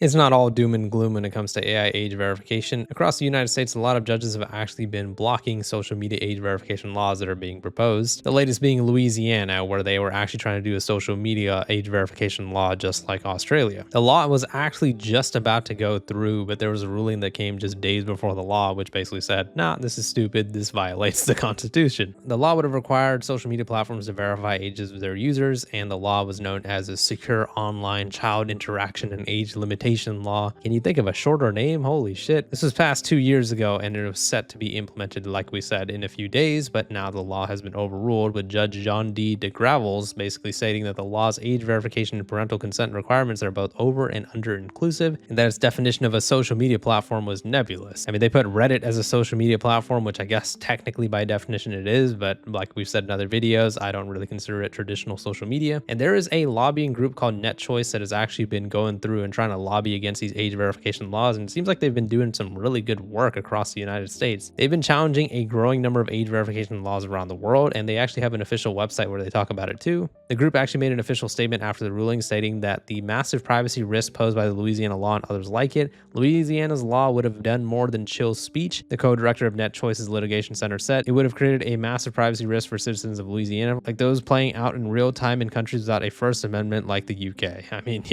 It's not all doom and gloom when it comes to AI age verification. Across the United States, a lot of judges have actually been blocking social media age verification laws that are being proposed. The latest being Louisiana, where they were actually trying to do a social media age verification law just like Australia. The law was actually just about to go through, but there was a ruling that came just days before the law, which basically said, nah, this is stupid. This violates the Constitution. The law would have required social media platforms to verify ages of their users, and the law was known as a Secure Online Child Interaction and Age Limitation Law. Can you think of a shorter name? Holy shit. This was passed 2 years ago and it was set to be implemented, like we said, in a few days, but now the law has been overruled, with Judge John D. DeGravels basically stating that the law's age verification and parental consent requirements are both over and under inclusive, and that its definition of a social media platform was nebulous. I mean, they put Reddit as a social media platform, which I guess technically by definition it is, but like we've said in other videos, I don't really consider it traditional social media. And there is a lobbying group called NetChoice that has actually been going through and trying to lobby against these age verification laws, and it seems like they've been doing some really good work across the United States. They've been challenging a growing number of age verification laws around the world, and they actually have an official website where they talk about it too. The group actually made an official statement after the ruling stating that the massive privacy risk posed by the Louisiana law and others like it, Louisiana's law would have done more than chill speech. The co-director of NetChoice's litigation center said it would have created a massive privacy risk for citizens of Louisiana, like those playing out in real time in countries without a First Amendment like the UK. I mean,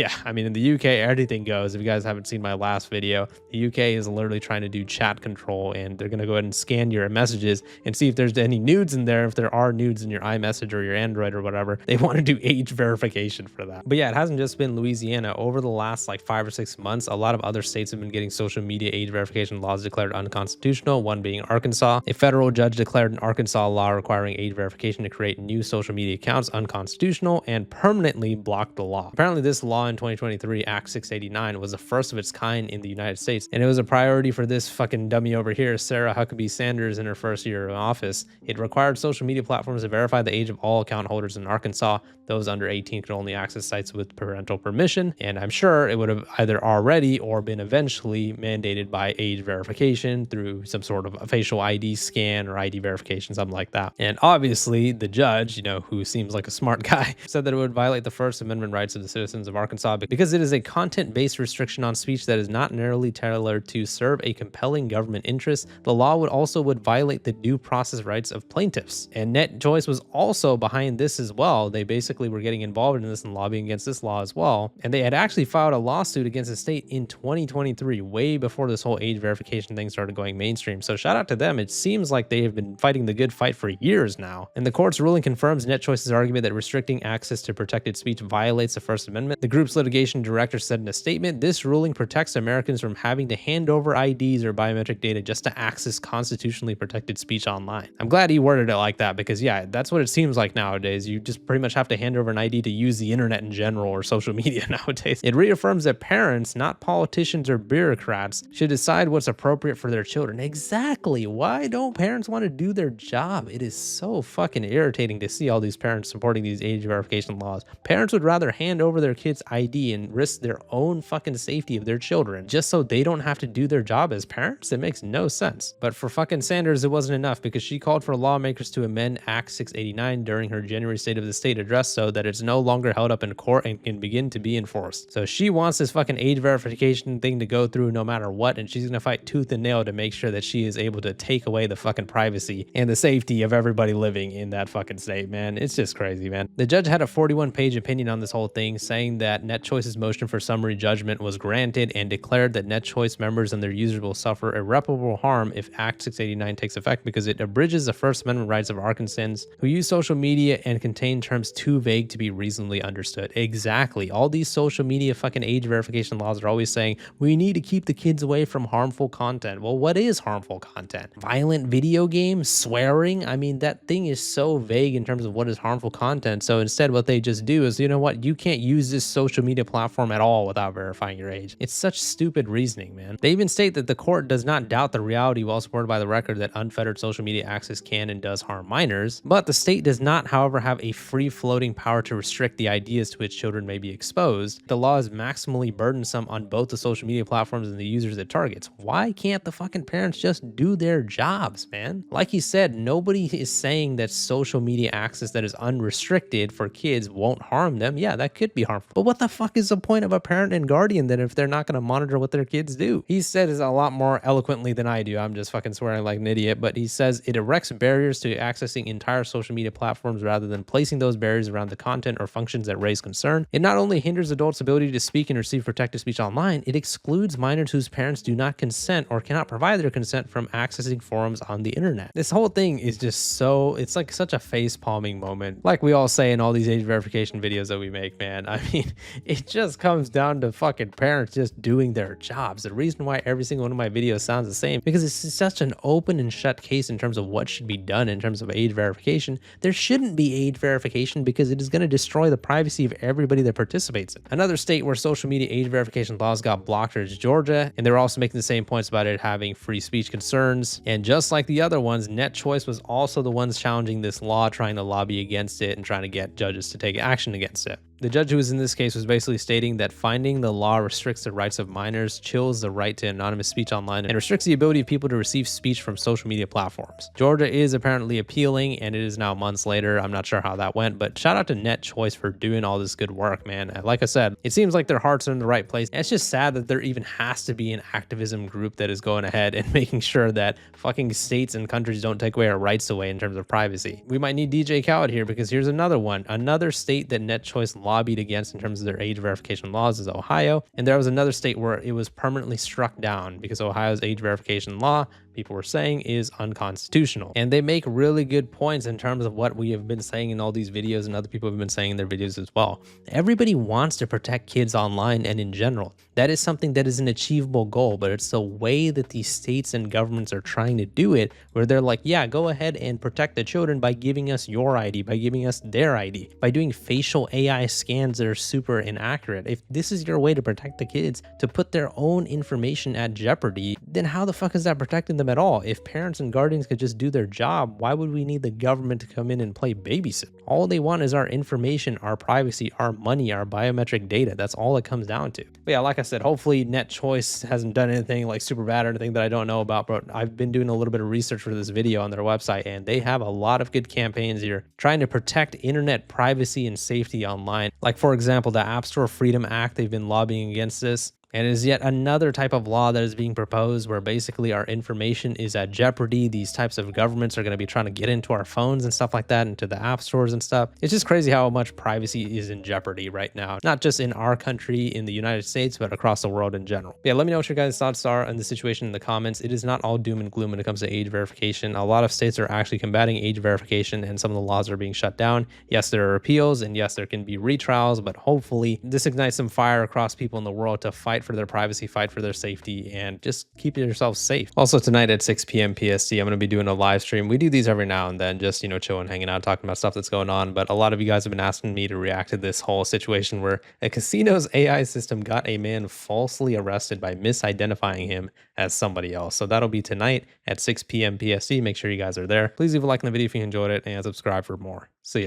in the UK, everything goes. If you guys haven't seen my last video, the UK is literally trying to do chat control, and they're going to go ahead and scan your messages and see if there's any nudes in there. If there are nudes in your iMessage or your Android or whatever, they want to do age verification for that. But yeah, it hasn't just been Louisiana. Over the last like 5 or 6 months, a lot of other states have been getting social media age verification laws declared unconstitutional, one being Arkansas. A federal judge declared an Arkansas law requiring age verification to create new social media accounts unconstitutional and permanently blocked the law. Apparently, this law in 2023, Act 689, was the first of its kind in the United States, and it was a priority for this fucking dummy over here, Sarah Huckabee Sanders, in her first year in office. It required social media platforms to verify the age of all account holders in Arkansas. Those under 18 could only access sites with parental permission, and I'm sure it would have either already or been eventually mandated by age verification through some sort of a facial ID scan or ID verification, something like that. And obviously, the judge, who seems like a smart guy, said that it would violate the First Amendment rights of the citizens of Arkansas because it is a content-based restriction on speech that is not narrowly tailored to serve a compelling government interest. The law would violate the due process rights of plaintiffs. And NetChoice was also behind this as well. They basically were getting involved in this and lobbying against this law as well. And they had actually filed a lawsuit against the state in 2023, way before this whole age verification thing started going mainstream. So shout out to them. It seems like they have been fighting the good fight for years now. And the court's ruling confirms NetChoice's argument that restricting access to protected speech violates the First Amendment. The group's litigation director said in a statement, "This ruling protects Americans from having to hand over IDs or biometric data just to access constitutionally protected speech online." I'm glad he worded it like that because, yeah, that's what it seems like nowadays. You just pretty much have to hand over an ID to use the internet in general or social media nowadays. It reaffirms that parents, not politicians or bureaucrats, should decide what's appropriate for their children. Exactly. Why don't parents want to do their job? It is so fucking irritating to see all these parents supporting these age verification laws. Parents would rather hand over their kids' ID and risk their own fucking safety of their children just so they don't have to do their job as parents. It makes no sense. But for fucking Sanders, it wasn't enough because she called for lawmakers to amend Act 689 during her January State of the State address so that it's no longer held up in court and can begin to be enforced. So she wants this fucking age verification thing to go through no matter what, and she's gonna fight tooth and nail to make sure that she is able to take away the fucking privacy and the safety of everybody living in that fucking state, man. It's just crazy, man. The judge had a 41-page opinion on this whole thing, saying that NetChoice's motion for summary judgment was granted and declared that NetChoice members and their users will suffer irreparable harm if Act 689 takes effect because it abridges the First Amendment rights of Arkansans who use social media and contain terms too vague to be reasonably understood. Exactly. All these social media fucking age verification laws are always saying we need to keep the kids away from harmful content. Well, what is harmful content? Violent video games? Swearing? I mean, that thing is so vague in terms of what is harmful content. So instead, what they just do is, you know what? You can't use this social media platform at all without verifying your age. It's such stupid reasoning, man. They even state that the court does not doubt the reality, well supported by the record, that unfettered social media access can and does harm minors, but the state does not, however, have a free-floating power to restrict the ideas to which children may be exposed. The law is maximally burdensome on both the social media platforms and the users it targets. Why can't the fucking parents just do their jobs, man? Like he said, nobody is saying that social media access that is unrestricted for kids won't harm them. Yeah, that could be harmful. But what the fuck is the point of a parent and guardian guardian then if they're not going to monitor what their kids do? He said it a lot more eloquently than I do. I'm just fucking swearing like an idiot, but he says it erects barriers to accessing entire social media platforms rather than placing those barriers around the content or functions that raise concern. It not only hinders adults' ability to speak and receive protected speech online, it excludes minors whose parents do not consent or cannot provide their consent from accessing forums on the internet. This whole thing is just it's like such a face palming moment. Like we all say in all these age verification videos that we make, man. I mean, it just comes down to fucking parents just doing their jobs. The reason why every single one of my videos sounds the same, because it's such an open and shut case in terms of what should be done in terms of age verification. There shouldn't be age verification because it is going to destroy the privacy of everybody that participates in it. Another state where social media age verification laws got blocked is Georgia, and they're also making the same points about it having free speech concerns. And just like the other ones, Net Choice was also the ones challenging this law, trying to lobby against it and trying to get judges to take action against it. The judge who was in this case was basically stating that finding the law restricts the rights of minors, chills the right to anonymous speech online, and restricts the ability of people to receive speech from social media platforms. Georgia is apparently appealing, and it is now months later. I'm not sure how that went, but shout out to Net Choice for doing all this good work, man. Like I said, it seems like their hearts are in the right place. And it's just sad that there even has to be an activism group that is going ahead and making sure that fucking states and countries don't take away our rights away in terms of privacy. We might need DJ Khaled here, because here's another one. Another state that Net Choice lobbied against in terms of their age verification laws is Ohio. And there was another state where it was permanently struck down because Ohio's age verification law, people were saying, is unconstitutional. And they make really good points in terms of what we have been saying in all these videos, and other people have been saying in their videos as well. Everybody wants to protect kids online and in general. That is something that is an achievable goal, but it's the way that these states and governments are trying to do it, where they're like, yeah, go ahead and protect the children by giving us your ID, by giving us their ID, by doing facial AI scans that are super inaccurate. If this is your way to protect the kids, to put their own information at jeopardy, then how the fuck is that protecting them at all? If parents and guardians could just do their job, why would we need the government to come in and play babysit? All they want is our information, our privacy, our money, our biometric data. That's all it comes down to. But yeah, like I said, hopefully Net Choice hasn't done anything like super bad or anything that I don't know about, but I've been doing a little bit of research for this video on their website, and they have a lot of good campaigns here trying to protect internet privacy and safety online. Like, for example, the App Store Freedom Act, they've been lobbying against this. And it is yet another type of law that is being proposed where basically our information is at jeopardy. These types of governments are going to be trying to get into our phones and stuff like that, into the app stores and stuff. It's just crazy how much privacy is in jeopardy right now, not just in our country, in the United States, but across the world in general. Yeah, let me know what your guys' thoughts are on the situation in the comments. It is not all doom and gloom when it comes to age verification. A lot of states are actually combating age verification, and some of the laws are being shut down. Yes, there are appeals, and yes, there can be retrials, but hopefully this ignites some fire across people in the world to fight for their privacy, fight for their safety, and just keep yourself safe. Also, tonight at 6 p.m. PST, I'm going to be doing a live stream. We do these every now and then, just, chilling, hanging out, talking about stuff that's going on. But a lot of you guys have been asking me to react to this whole situation where a casino's AI system got a man falsely arrested by misidentifying him as somebody else. So that'll be tonight at 6 p.m. PST. Make sure you guys are there. Please leave a like on the video if you enjoyed it, and subscribe for more. See ya.